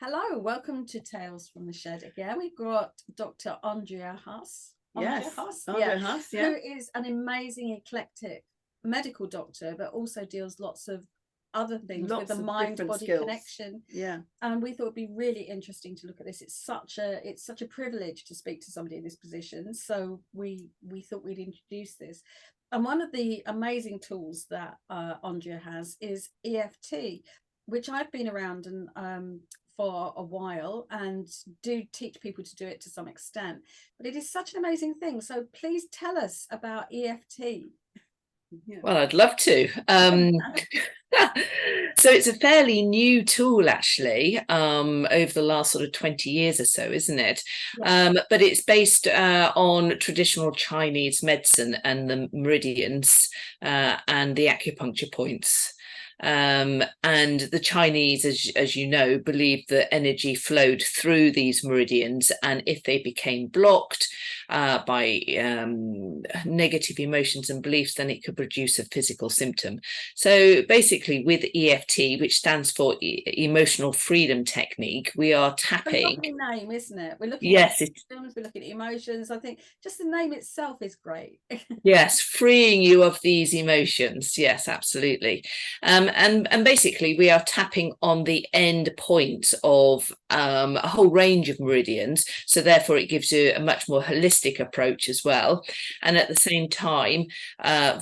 Hello, welcome to Tales from the Shed again. We've got Dr. Andrea Haas. Yes, Yeah, Andrea Haas, who is an amazing eclectic medical doctor, but also deals lots of other things with the mind-body connection. Yeah. And we thought it'd be really interesting to look at this. It's such a privilege to speak to somebody in this position. So we thought we'd introduce this. And one of the amazing tools that Andrea has is EFT, which I've been around and for a while and do teach people to do it to some extent, but it is such an amazing thing. So please tell us about EFT. Yeah. Well, I'd love to. So it's a fairly new tool, actually, over the last sort of 20 years or so, isn't it? Yeah. But it's based on traditional Chinese medicine and the meridians and the acupuncture points. And the Chinese, as you know, believed that energy flowed through these meridians, and if they became blocked by negative emotions and beliefs, then it could produce a physical symptom. So basically, with EFT, which stands for Emotional Freedom Technique, we are tapping. A lovely name, isn't it? We're looking yes, at symptoms, we're looking at emotions. I think just the name itself is great. Yes, freeing you of these emotions. Yes, absolutely. And basically, we are tapping on the end point of a whole range of meridians. So therefore, it gives you a much more holistic approach as well. And at the same time,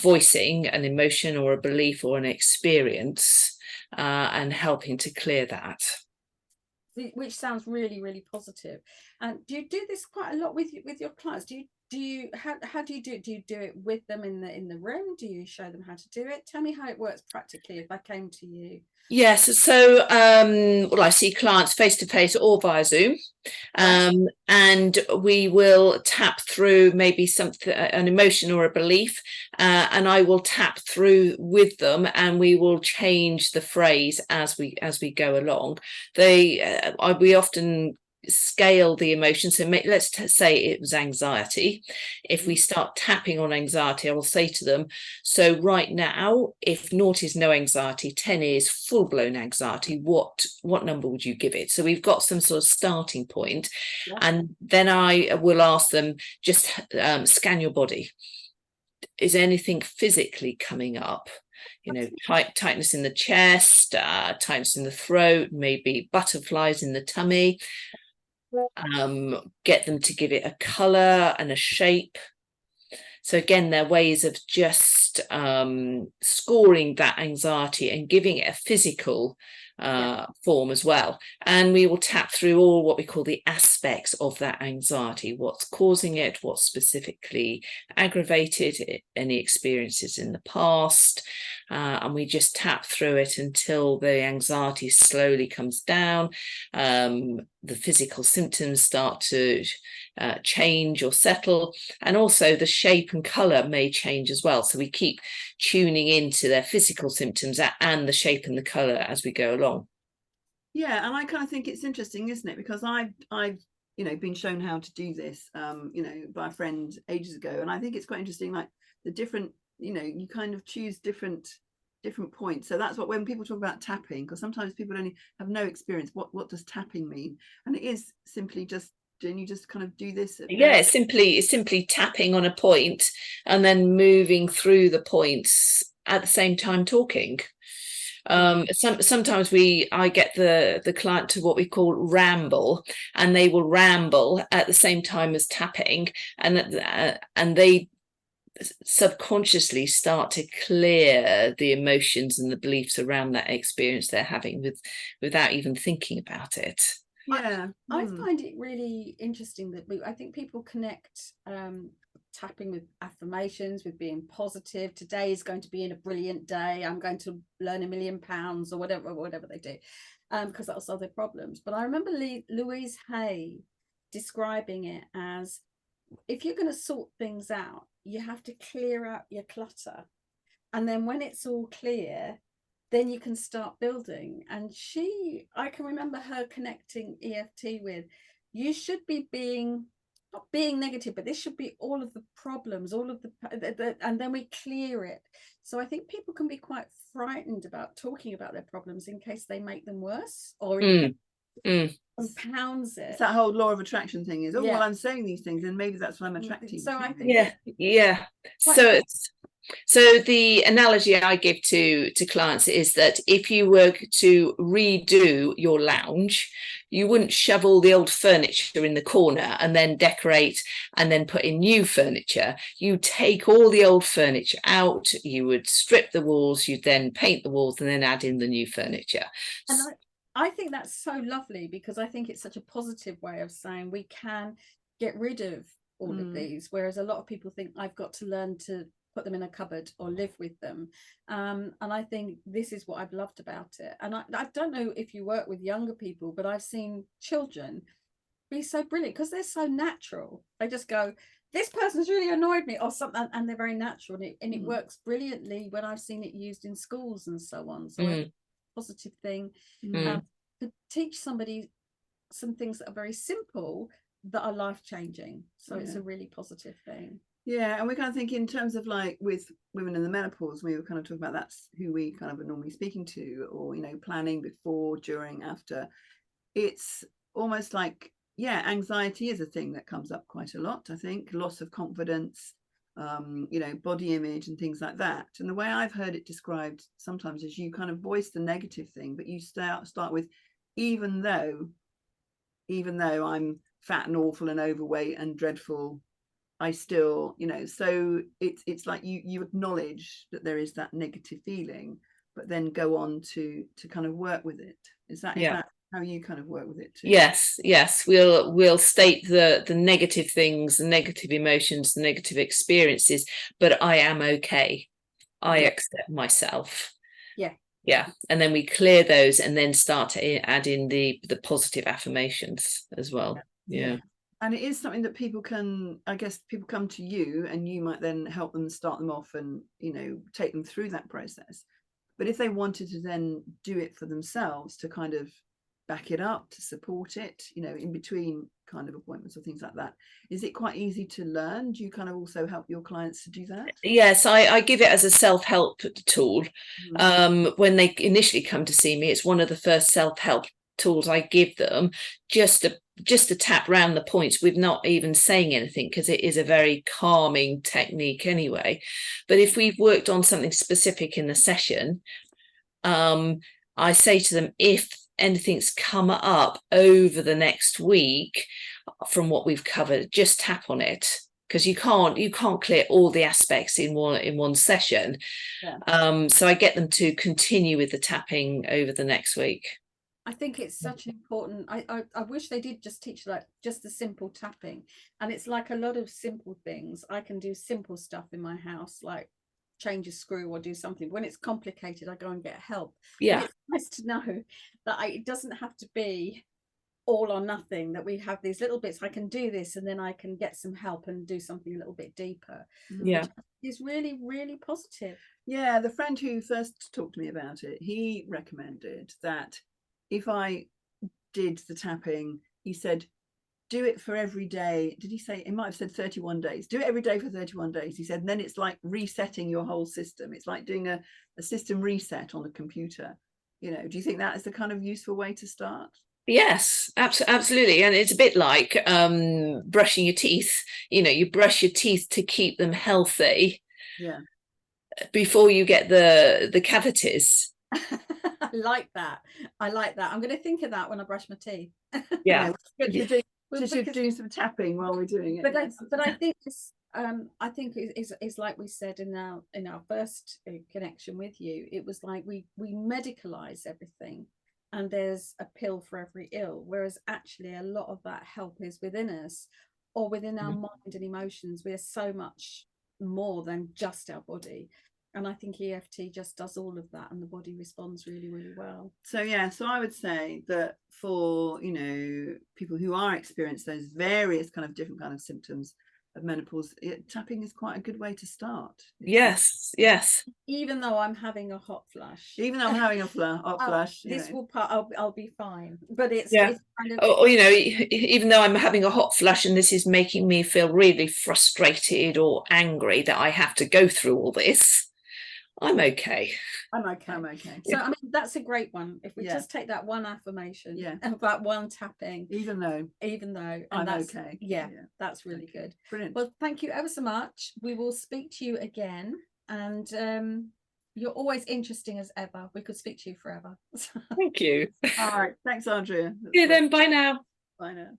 voicing an emotion or a belief or an experience and helping to clear that. Which sounds really, really positive. And do you do this quite a lot with your clients? How do you do it? Do you do it with them in the room? Do you show them how to do it? Tell me how it works practically if I came to you. Yes, so well, I see clients face to face or via Zoom, and we will tap through maybe something, an emotion or a belief, and I will tap through with them, and we will change the phrase as we go along. We often scale the emotion. So let's say it was anxiety. If we start tapping on anxiety, I will say to them, so right now, if 0 is no anxiety, 10 is full-blown anxiety, what number would you give it? So we've got some sort of starting point. Yeah. And then I will ask them, just scan your body. Is anything physically coming up? You know, tightness in the chest, tightness in the throat, maybe butterflies in the tummy. Get them to give it a color and a shape. So again, they're ways of just scoring that anxiety and giving it a physical form as well. And we will tap through all what we call the aspects of that anxiety, what's causing it, what's specifically aggravated it, any experiences in the past. And we just tap through it until the anxiety slowly comes down. The physical symptoms start to change or settle, and also the shape and color may change as well. So we keep tuning into their physical symptoms and the shape and the color as we go along. Yeah, and I kind of think it's interesting, isn't it? Because I've been shown how to do this by a friend ages ago, and I think it's quite interesting, like the different, you kind of choose different points. So that's what, when people talk about tapping, because sometimes people only have no experience, what does tapping mean? And it is simply just, and you just kind of do this. Yeah, it's simply tapping on a point and then moving through the points at the same time talking. Sometimes I get the client to what we call ramble, and they will ramble at the same time as tapping, and they subconsciously start to clear the emotions and the beliefs around that experience they're having without even thinking about it. Yeah, I find it really interesting that I think people connect tapping with affirmations, with being positive. Today is going to be a brilliant day. I'm going to learn £1 million or whatever they do, because that'll solve their problems. But I remember Louise Hay describing it as, if you're going to sort things out, you have to clear out your clutter, and then when it's all clear, then you can start building. And I can remember her connecting EFT with, you should be not being negative, but this should be all of the problems, all of the and then we clear it. So I think people can be quite frightened about talking about their problems in case they make them worse, or compounds it. It's that whole law of attraction thing is, oh, Yeah. well, I'm saying these things and maybe that's what I'm attracting. So I think yeah. So the analogy I give to clients is that if you were to redo your lounge, you wouldn't shove all the old furniture in the corner and then decorate and then put in new furniture. You take all the old furniture out, you would strip the walls, you'd then paint the walls and then add in the new furniture. And I think that's so lovely, because I think it's such a positive way of saying we can get rid of all of these, whereas a lot of people think I've got to learn to put them in a cupboard or live with them, and I think this is what I've loved about it. And I don't know if you work with younger people, but I've seen children be so brilliant because they're so natural. They just go, this person's really annoyed me or something, and they're very natural, and it works brilliantly when I've seen it used in schools and so on. So I think it's a positive thing to teach somebody some things that are very simple that are life-changing. So it's a really positive thing. Yeah, and we kind of think in terms of like with women in the menopause, we were kind of talking about that's who we kind of are normally speaking to, or, you know, planning before, during, after. It's almost like, yeah, anxiety is a thing that comes up quite a lot, I think. Loss of confidence, you know, body image and things like that. And the way I've heard it described sometimes is you kind of voice the negative thing, but you start with, even though I'm fat and awful and overweight and dreadful, I still, you know, so it's like you acknowledge that there is that negative feeling, but then go on to kind of work with it. Is that how you kind of work with it too? Yes, we'll state the negative things, the negative emotions, the negative experiences, but I am okay. I accept myself. And then we clear those and then start to add in the positive affirmations as well. And it is something that people can, I guess, people come to you and you might then help them start them off and, you know, take them through that process. But if they wanted to then do it for themselves, to kind of back it up, to support it, you know, in between kind of appointments or things like that, is it quite easy to learn? Do you kind of also help your clients to do that? Yes, I give it as a self-help tool. When they initially come to see me, it's one of the first self-help tools I give them, just to tap round the points with not even saying anything, because it is a very calming technique anyway. But if we've worked on something specific in the session, I say to them, if anything's come up over the next week from what we've covered, just tap on it, because you can't clear all the aspects in one session. So I get them to continue with the tapping over the next week. I think it's such an important, I wish they did just teach like just the simple tapping, and it's like a lot of simple things. I can do simple stuff in my house, like change a screw or do something. When it's complicated, I go and get help. But it's nice to know that it doesn't have to be all or nothing, that we have these little bits. I can do this and then I can get some help and do something a little bit deeper, which is really, really positive. The friend who first talked to me about it, he recommended that if I did the tapping, he said, do it for every day. Did he say, it might have said 31 days. Do it every day for 31 days. He said, and then it's like resetting your whole system. It's like doing a system reset on a computer. You know, do you think that is the kind of useful way to start? Yes, absolutely. And it's a bit like brushing your teeth. You know, you brush your teeth to keep them healthy before you get the cavities. I like that. I'm going to think of that when I brush my teeth. We're doing some tapping while we're doing it. But I think this, I think is like we said in our first connection with you. It was like we medicalize everything, and there's a pill for every ill, whereas actually a lot of that help is within us, or within our mind and emotions. We're so much more than just our body. And I think EFT just does all of that, and the body responds really, really well. So I would say that for, you know, people who are experiencing those various kind of different kind of symptoms of menopause, tapping is quite a good way to start. Yes. Even though I'm having a hot flush. Even though I'm having a hot flush. I'll be fine. But it's kind of, or, you know, even though I'm having a hot flush and this is making me feel really frustrated or angry that I have to go through all this, I'm okay. I'm okay. I'm okay. So I mean, that's a great one. If we Yeah. just take that one affirmation, Yeah. and that one tapping, Even though and I'm that's okay. yeah, that's really Okay. good. Brilliant. Well, thank you ever so much. We will speak to you again, and you're always interesting as ever. We could speak to you forever. Thank you. All right. Thanks, Andrea. See you then. Bye now. Bye now.